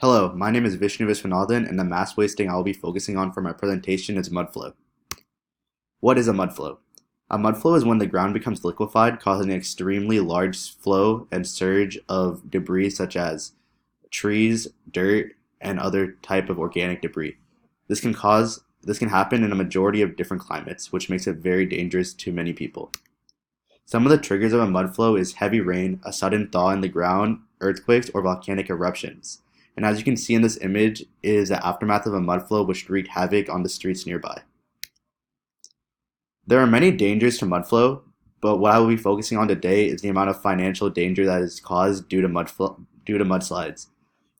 Hello, my name is Vishnu Viswanathan, and the mass wasting I will be focusing on for my presentation is mudflow. What is a mudflow? A mudflow is when the ground becomes liquefied, causing an extremely large flow and surge of debris such as trees, dirt, and other type of organic debris. This can happen in a majority of different climates, which makes it very dangerous to many people. Some of the triggers of a mudflow is heavy rain, a sudden thaw in the ground, earthquakes, or volcanic eruptions. And as you can see in this image, it is the aftermath of a mudflow which wreaked havoc on the streets nearby. There are many dangers to mudflow, but what I will be focusing on today is the amount of financial danger that is caused due to mudslides.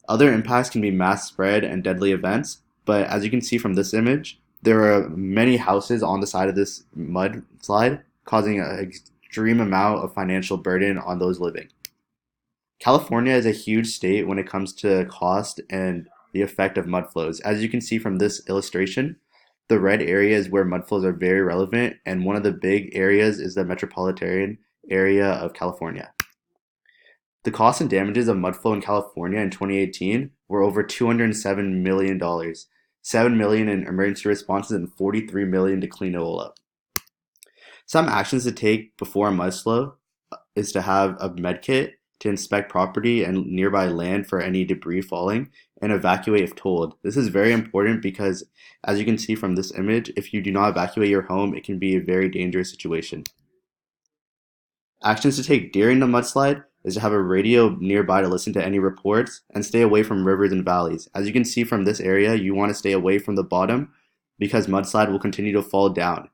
Other impacts can be mass spread and deadly events, but as you can see from this image, there are many houses on the side of this mudslide, causing an extreme amount of financial burden on those living. California is a huge state when it comes to cost and the effect of mudflows. As you can see from this illustration, the red area is where mudflows are very relevant, and one of the big areas is the metropolitan area of California. The costs and damages of mudflow in California in 2018 were over $207 million, $7 million in emergency responses, and $43 million to clean it all up. Some actions to take before a mudflow is to have a med kit, to inspect property and nearby land for any debris falling, and evacuate if told. This is very important because, as you can see from this image, if you do not evacuate your home, it can be a very dangerous situation. Actions to take during the mudslide is to have a radio nearby to listen to any reports and stay away from rivers and valleys. As you can see from this area, you want to stay away from the bottom because mudslide will continue to fall down.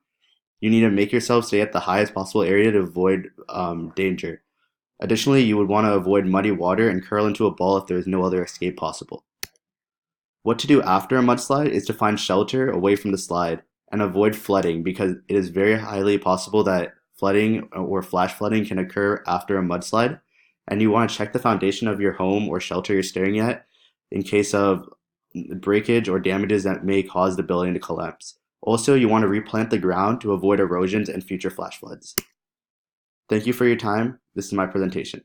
You need to make yourself stay at the highest possible area to avoid danger. Additionally, you would want to avoid muddy water and curl into a ball if there is no other escape possible. What to do after a mudslide is to find shelter away from the slide and avoid flooding because it is very highly possible that flooding or flash flooding can occur after a mudslide, and you want to check the foundation of your home or shelter you're staring at in case of breakage or damages that may cause the building to collapse. Also, you want to replant the ground to avoid erosions and future flash floods. Thank you for your time. This is my presentation.